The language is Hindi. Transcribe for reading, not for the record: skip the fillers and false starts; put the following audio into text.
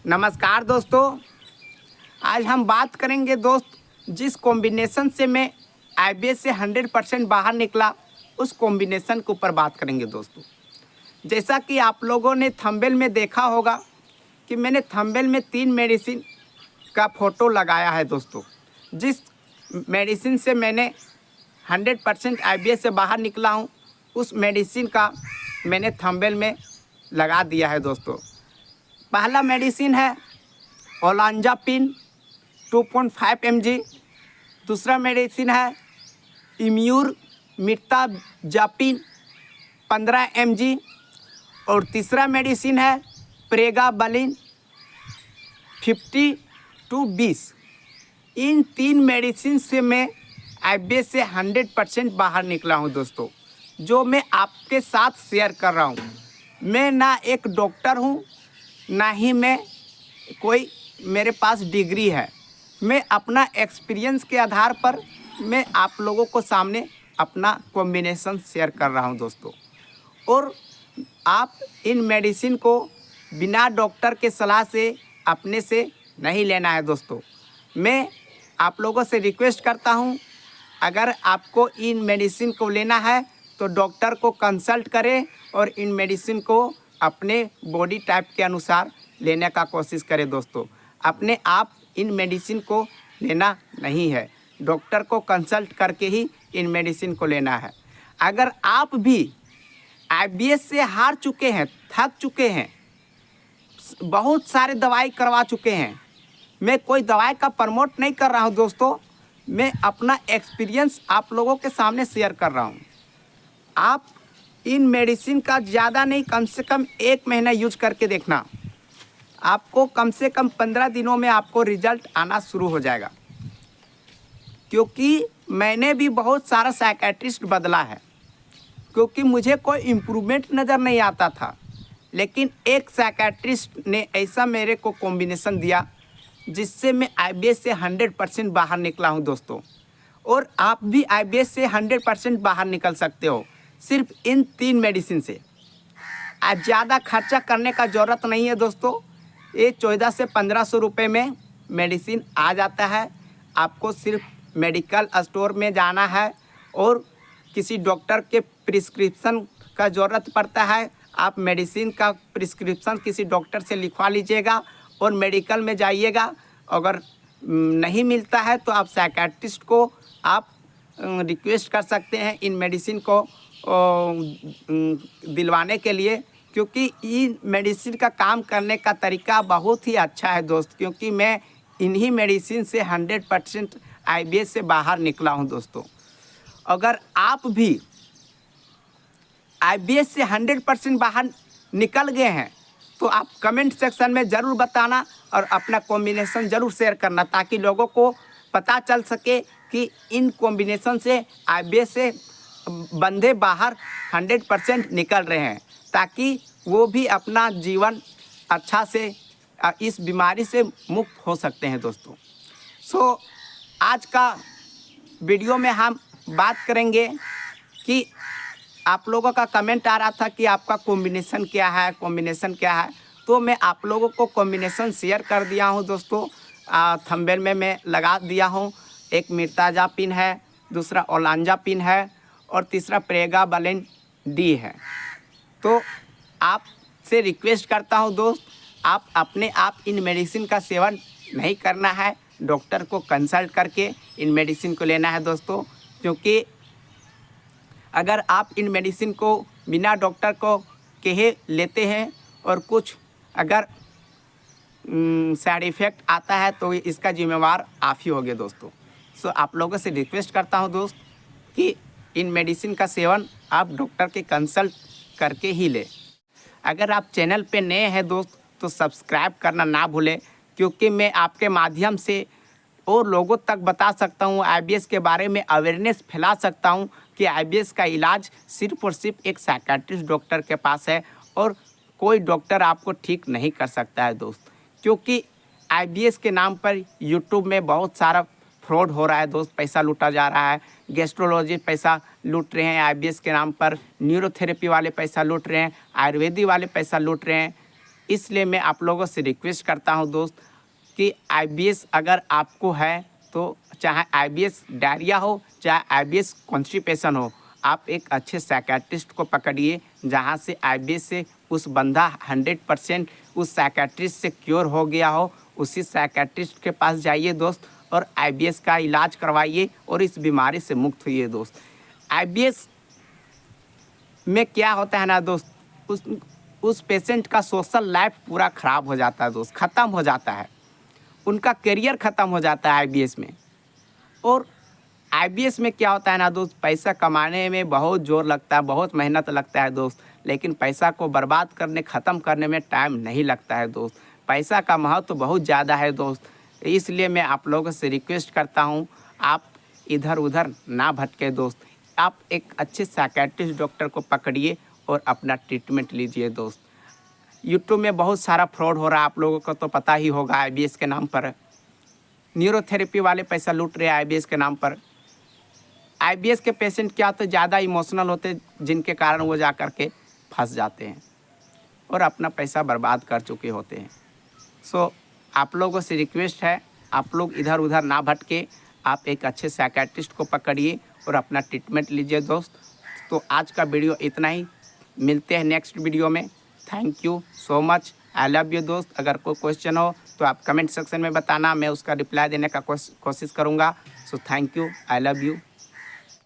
नमस्कार दोस्तों, आज हम बात करेंगे दोस्त जिस कॉम्बिनेशन से मैं आईबीएस से 100% बाहर निकला उस कॉम्बिनेशन के ऊपर बात करेंगे दोस्तों। जैसा कि आप लोगों ने थंबनेल में देखा होगा कि मैंने थंबनेल में 3 मेडिसिन का फ़ोटो लगाया है दोस्तों। जिस मेडिसिन से मैंने 100% आईबीएस से बाहर निकला हूँ उस मेडिसिन का मैंने थंबनेल में लगा दिया है दोस्तों। पहला मेडिसिन है ओलांजापिन 2.5 mg। दूसरा मेडिसिन है इम्यूर मिर्ताजापिन 15 mg। और तीसरा मेडिसिन है प्रेगाबलिन 50 to 20। इन 3 मेडिसिन से मैं आईबीएस से 100% बाहर निकला हूं दोस्तों, जो मैं आपके साथ शेयर कर रहा हूं। मैं ना एक डॉक्टर हूं, ना ही मैं कोई मेरे पास डिग्री है। मैं अपना एक्सपीरियंस के आधार पर मैं आप लोगों को सामने अपना कॉम्बिनेशन शेयर कर रहा हूं दोस्तों। और आप इन मेडिसिन को बिना डॉक्टर के सलाह से अपने से नहीं लेना है दोस्तों। मैं आप लोगों से रिक्वेस्ट करता हूं, अगर आपको इन मेडिसिन को लेना है तो डॉक्टर को कंसल्ट करें और इन मेडिसिन को अपने बॉडी टाइप के अनुसार लेने का कोशिश करें दोस्तों। अपने आप इन मेडिसिन को लेना नहीं है, डॉक्टर को कंसल्ट करके ही इन मेडिसिन को लेना है। अगर आप भी आईबीएस से हार चुके हैं, थक चुके हैं, बहुत सारे दवाई करवा चुके हैं, मैं कोई दवाई का प्रमोट नहीं कर रहा हूं दोस्तों, मैं अपना एक्सपीरियंस आप लोगों के सामने शेयर कर रहा हूं। आप इन मेडिसिन का ज़्यादा नहीं, कम से कम 1 महीना यूज करके देखना। आपको कम से कम 15 दिनों में आपको रिजल्ट आना शुरू हो जाएगा। क्योंकि मैंने भी बहुत सारा साइकेट्रिस्ट बदला है, क्योंकि मुझे कोई इम्प्रूवमेंट नज़र नहीं आता था। लेकिन एक साइकेट्रिस्ट ने ऐसा मेरे को कॉम्बिनेशन दिया जिससे मैं आईबीएस से 100% बाहर निकला हूं दोस्तों। और आप भी आईबीएस से 100% बाहर निकल सकते हो सिर्फ इन 3 मेडिसिन से। आज ज़्यादा खर्चा करने का ज़रूरत नहीं है दोस्तों। ये 1400 से 1500 रुपये में मेडिसिन आ जाता है। आपको सिर्फ मेडिकल स्टोर में जाना है और किसी डॉक्टर के प्रिस्क्रिप्शन का ज़रूरत पड़ता है। आप मेडिसिन का प्रिस्क्रिप्शन किसी डॉक्टर से लिखवा लीजिएगा और मेडिकल में जाइएगा। अगर नहीं मिलता है तो आप साइकेट्रिस्ट को आप रिक्वेस्ट कर सकते हैं इन मेडिसिन को दिलवाने के लिए, क्योंकि इन मेडिसिन का काम करने का तरीका बहुत ही अच्छा है दोस्त। क्योंकि मैं इन्हीं मेडिसिन से 100% आईबीएस से बाहर निकला हूं दोस्तों। अगर आप भी आईबीएस से 100% बाहर निकल गए हैं तो आप कमेंट सेक्शन में ज़रूर बताना और अपना कॉम्बिनेशन ज़रूर शेयर करना, ताकि लोगों को पता चल सके कि इन कॉम्बिनेशन से आईबीएस से बंदे बाहर 100% निकल रहे हैं, ताकि वो भी अपना जीवन अच्छा से इस बीमारी से मुक्त हो सकते हैं दोस्तों। सो आज का वीडियो में हम बात करेंगे कि आप लोगों का कमेंट आ रहा था कि आपका कॉम्बिनेशन क्या है, कॉम्बिनेशन क्या है। तो मैं आप लोगों को कॉम्बिनेशन शेयर कर दिया हूं दोस्तों। थंबनेल में मैं लगा दिया हूं। एक मिर्ताजापिन है, दूसरा ओलांजापिन है और तीसरा प्रेगाबलिन डी है। तो आपसे रिक्वेस्ट करता हूं दोस्त, आप अपने आप इन मेडिसिन का सेवन नहीं करना है, डॉक्टर को कंसल्ट करके इन मेडिसिन को लेना है दोस्तों। क्योंकि अगर आप इन मेडिसिन को बिना डॉक्टर को कहे लेते हैं और कुछ अगर साइड इफ़ेक्ट आता है तो इसका जिम्मेवार आप ही होगे दोस्तों। सो आप लोगों से रिक्वेस्ट करता हूं दोस्त कि इन मेडिसिन का सेवन आप डॉक्टर के कंसल्ट करके ही लें। अगर आप चैनल पे नए हैं दोस्त तो सब्सक्राइब करना ना भूलें, क्योंकि मैं आपके माध्यम से और लोगों तक बता सकता हूँ, आईबीएस के बारे में अवेयरनेस फैला सकता हूँ कि आईबीएस का इलाज सिर्फ और सिर्फ एक साइकेट्रिस्ट डॉक्टर के पास है और कोई डॉक्टर आपको ठीक नहीं कर सकता है दोस्त। क्योंकि आईबीएस के नाम पर यूट्यूब में बहुत सारा फ्रॉड हो रहा है दोस्त, पैसा लूटा जा रहा है। गैस्ट्रोलॉजी पैसा लूट रहे हैं आईबीएस के नाम पर, न्यूरोथेरेपी वाले पैसा लूट रहे हैं, आयुर्वेदिक वाले पैसा लूट रहे हैं। इसलिए मैं आप लोगों से रिक्वेस्ट करता हूं दोस्त कि IBS अगर आपको है तो चाहे IBS डायरिया हो, चाहे IBS कॉन्स्टिपेशन हो, आप एक अच्छे साइकियाट्रिस्ट को पकड़िए जहां से IBS से उस बंदा 100% उस साइकियाट्रिस्ट से क्योर हो गया हो, उसी साइकियाट्रिस्ट के पास जाइए दोस्त और IBS का इलाज करवाइए और इस बीमारी से मुक्त होइए दोस्त। IBS में क्या होता है ना दोस्त, उस पेशेंट का सोशल लाइफ पूरा ख़राब हो जाता है दोस्त, ख़त्म हो जाता है, उनका करियर ख़त्म हो जाता है IBS में। और IBS में क्या होता है ना दोस्त, पैसा कमाने में बहुत जोर लगता है, बहुत मेहनत लगता है दोस्त, लेकिन पैसा को बर्बाद करने, ख़त्म करने में टाइम नहीं लगता है दोस्त। पैसा का महत्व तो बहुत ज़्यादा है दोस्त। इसलिए मैं आप लोगों से रिक्वेस्ट करता हूँ, आप इधर उधर ना भटके दोस्त, आप एक अच्छे साइकियाट्रिस्ट डॉक्टर को पकड़िए और अपना ट्रीटमेंट लीजिए दोस्त। यूट्यूब में बहुत सारा फ्रॉड हो रहा है, आप लोगों को तो पता ही होगा। IBS के नाम पर न्यूरोथेरेपी वाले पैसा लूट रहे हैं IBS के नाम पर। IBS के पेशेंट क्या तो ज़्यादा इमोशनल होते, जिनके कारण वो जा कर के फंस जाते हैं और अपना पैसा बर्बाद कर चुके होते हैं। सो आप लोगों से रिक्वेस्ट है, आप लोग इधर उधर ना भटके, आप एक अच्छे साइकियाट्रिस्ट को पकड़िए और अपना ट्रीटमेंट लीजिए दोस्त। तो आज का वीडियो इतना ही, मिलते हैं नेक्स्ट वीडियो में। Thank you so much, I love you दोस्त। अगर कोई क्वेश्चन हो तो आप कमेंट सेक्शन में बताना, मैं उसका रिप्लाई देने का कोशिश करूँगा। So thank you, I love you.